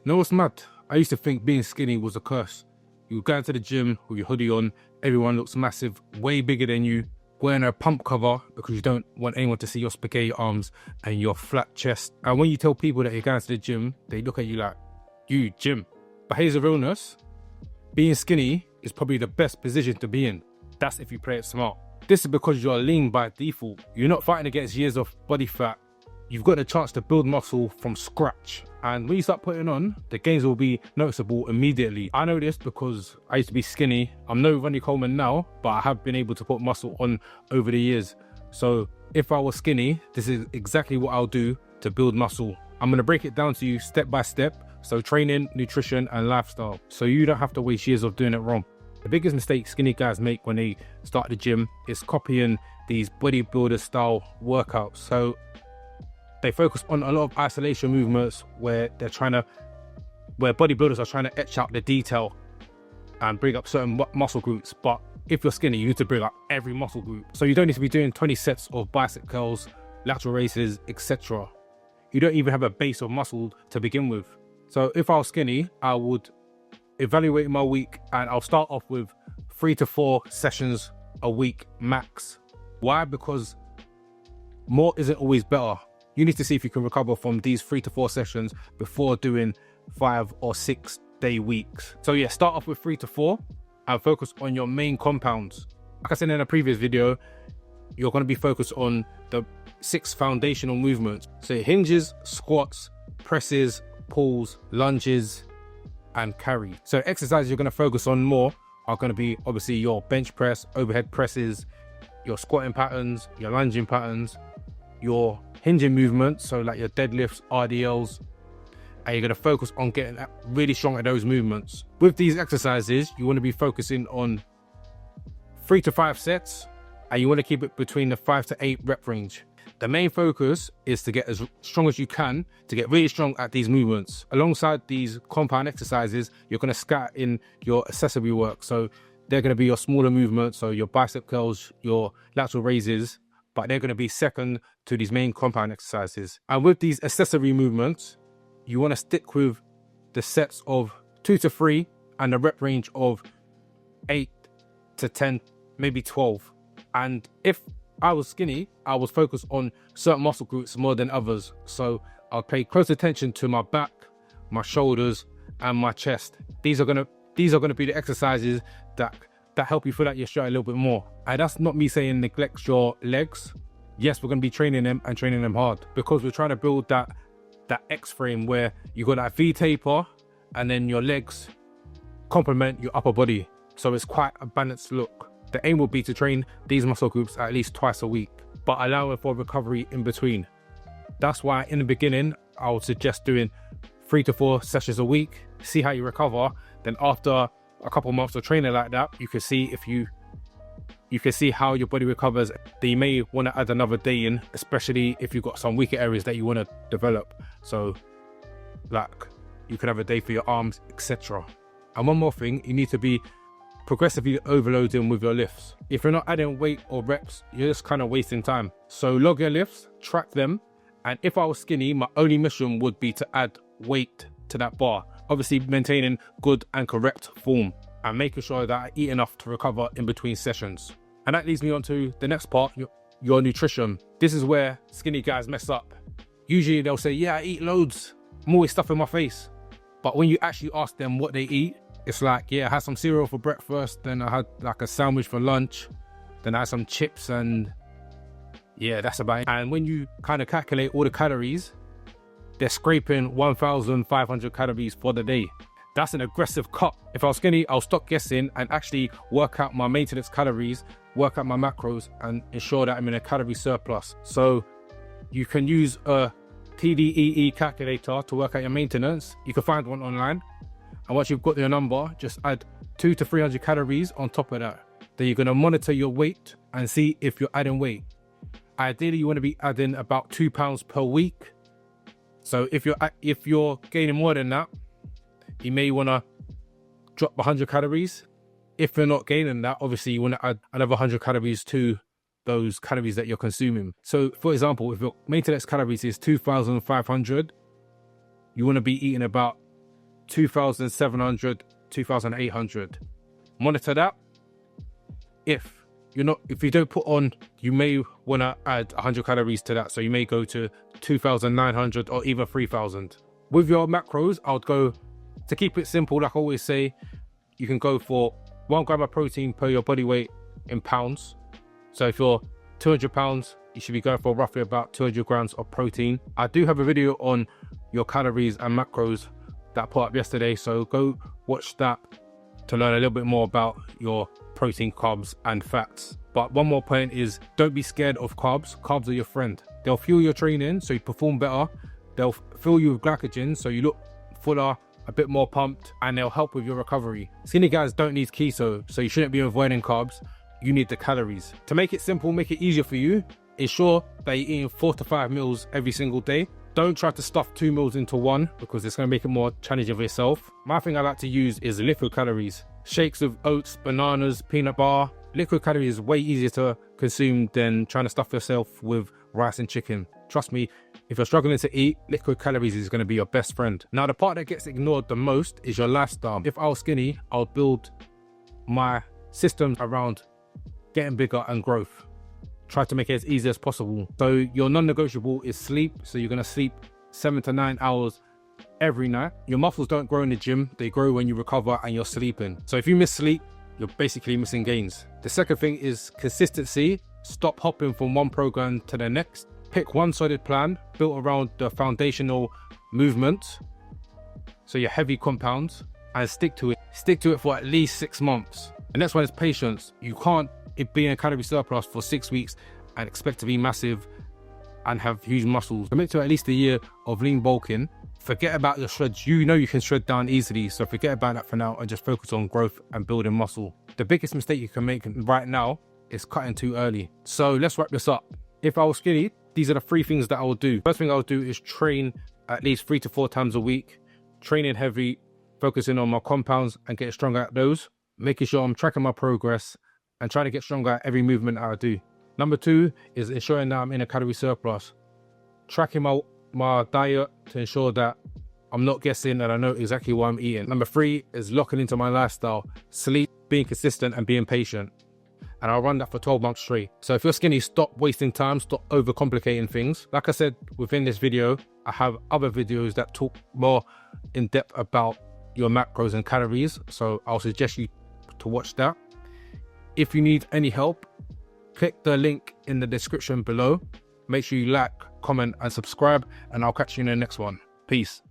No, it's mad. I used to think being skinny was a curse. You go into the gym with your hoodie on, everyone looks massive, way bigger than you, wearing a pump cover because you don't want anyone to see your spaghetti arms and your flat chest. And when you tell people that you're going to the gym, they look at you like, you, gym. But here's the realness. Being skinny is probably the best position to be in. That's if you play it smart. This is because you're lean by default. You're not fighting against years of body fat. You've got a chance to build muscle from scratch. And when you start putting on, the gains will be noticeable immediately. I know this because I used to be skinny. I'm no Ronnie Coleman now, but I have been able to put muscle on over the years. So if I was skinny, this is exactly what I'll do to build muscle. I'm gonna break it down to you step by step. So training, nutrition, and lifestyle. So you don't have to waste years of doing it wrong. The biggest mistake skinny guys make when they start the gym is copying these bodybuilder style workouts. So they focus on a lot of isolation movements where bodybuilders are trying to etch out the detail and bring up certain muscle groups. But if you're skinny, you need to bring up every muscle group. So you don't need to be doing 20 sets of bicep curls, lateral raises, etc. You don't even have a base of muscle to begin with. So if I was skinny, I would evaluate my week and I'll start off with 3 to 4 sessions a week max. Why? Because more isn't always better. You need to see if you can recover from these 3 to 4 sessions before doing 5 or 6 day weeks. So yeah, start off with 3 to 4 and focus on your main compounds. Like I said in a previous video, you're going to be focused on the 6 foundational movements. So hinges, squats, presses, pulls, lunges, and carry. So exercises you're going to focus on more are going to be obviously your bench press, overhead presses, your squatting patterns, your lunging patterns, your hinging movements, so like your deadlifts, RDLs, and you're going to focus on getting really strong at those movements. With these exercises, you want to be focusing on 3 to 5 sets, and you want to keep it between the 5 to 8 rep range. The main focus is to get as strong as you can, to get really strong at these movements. Alongside these compound exercises, you're going to scatter in your accessory work. So they're going to be your smaller movements, so your bicep curls, your lateral raises, but they're going to be second to these main compound exercises. And with these accessory movements, you want to stick with the sets of 2 to 3 and a rep range of 8 to 10, maybe 12. And if I was skinny, I was focused on certain muscle groups more than others. So I'll pay close attention to my back, my shoulders, and my chest. These are gonna be the exercises that help you fill out your shirt a little bit more. And that's not me saying neglect your legs. Yes, we're gonna be training them and training them hard because we're trying to build that X frame where you got that V taper and then your legs complement your upper body. So it's quite a balanced look. The aim will be to train these muscle groups at least twice a week, but allowing for recovery in between. That's why in the beginning, I would suggest doing 3 to 4 sessions a week, see how you recover. Then after a couple months of training like that, you can see if you can see how your body recovers. Then you may want to add another day in, especially if you've got some weaker areas that you want to develop. So like you could have a day for your arms, etc. And one more thing, you need to be progressively overloading with your lifts. If you're not adding weight or reps, you're just kind of wasting time. So log your lifts, track them, and if I was skinny, my only mission would be to add weight to that bar. Obviously maintaining good and correct form and making sure that I eat enough to recover in between sessions. And that leads me on to the next part, your nutrition. This is where skinny guys mess up. Usually they'll say, yeah, I eat loads, I'm always stuffing my face. But when you actually ask them what they eat, it's like, yeah, I had some cereal for breakfast, then I had like a sandwich for lunch, then I had some chips, and yeah, that's about it. And when you kind of calculate all the calories, they're scraping 1,500 calories for the day. That's an aggressive cut. If I was skinny, I'll stop guessing and actually work out my maintenance calories, work out my macros, and ensure that I'm in a calorie surplus. So you can use a TDEE calculator to work out your maintenance. You can find one online. And once you've got your number, just add 200 to 300 calories on top of that. Then you're going to monitor your weight and see if you're adding weight. Ideally, you want to be adding about 2 pounds per week. So if you're gaining more than that, you may want to drop 100 calories. If you're not gaining that, obviously you want to add another 100 calories to those calories that you're consuming. So for example, if your maintenance calories is 2,500, you want to be eating about 2,700, 2,800. Monitor that. If you don't put on, you may want to add 100 calories to that. So you may go to 2,900 or even 3,000. With your macros, I would go, to keep it simple, like I always say, you can go for 1 gram of protein per your body weight in pounds. So if you're 200 pounds, you should be going for roughly about 200 grams of protein. I do have a video on your calories and macros that I put up yesterday, so go watch that to learn a little bit more about your protein, carbs and fats. But one more point is, don't be scared of carbs. Carbs are your friend. They'll fuel your training so you perform better. They'll fill you with glycogen so you look fuller, a bit more pumped, and they'll help with your recovery. Skinny guys don't need keto, so you shouldn't be avoiding carbs. You need the calories. To make it simple, make it easier for you, ensure that you're eating 4 to 5 meals every single day. Don't try to stuff 2 meals into one, because it's going to make it more challenging for yourself. My thing I like to use is liquid calories. Shakes with oats, bananas, peanut butter. Liquid calories is way easier to consume than trying to stuff yourself with rice and chicken. Trust me, if you're struggling to eat, liquid calories is going to be your best friend. Now, the part that gets ignored the most is your lifestyle. If I was skinny, I would build my systems around getting bigger and growth. Try to make it as easy as possible. So your non-negotiable is sleep. So you're going to sleep 7 to 9 hours every night. Your muscles don't grow in the gym. They grow when you recover and you're sleeping. So if you miss sleep, you're basically missing gains. The second thing is consistency. Stop hopping from one program to the next. Pick one solid plan built around the foundational movements, so your heavy compounds, and stick to it. Stick to it for at least 6 months. The next one is patience. You can't be in a calorie surplus for 6 weeks and expect to be massive and have huge muscles. Commit to at least a year of lean bulking. Forget about your shreds. You know you can shred down easily, so forget about that for now and just focus on growth and building muscle. The biggest mistake you can make right now is cutting too early. So let's wrap this up. If I was skinny, these are the 3 things that I would do. First thing I would do is train at least 3 to 4 times a week. Training heavy, focusing on my compounds and getting stronger at those. Making sure I'm tracking my progress and trying to get stronger at every movement I do. Number 2 is ensuring that I'm in a calorie surplus. Tracking my diet to ensure that I'm not guessing and I know exactly what I'm eating. Number 3 is locking into my lifestyle. Sleep, being consistent and being patient. And I'll run that for 12 months straight. So if you're skinny, stop wasting time, stop overcomplicating things. Like I said, within this video, I have other videos that talk more in depth about your macros and calories. So I'll suggest you to watch that. If you need any help, click the link in the description below. Make sure you like, comment and subscribe, and I'll catch you in the next one. Peace.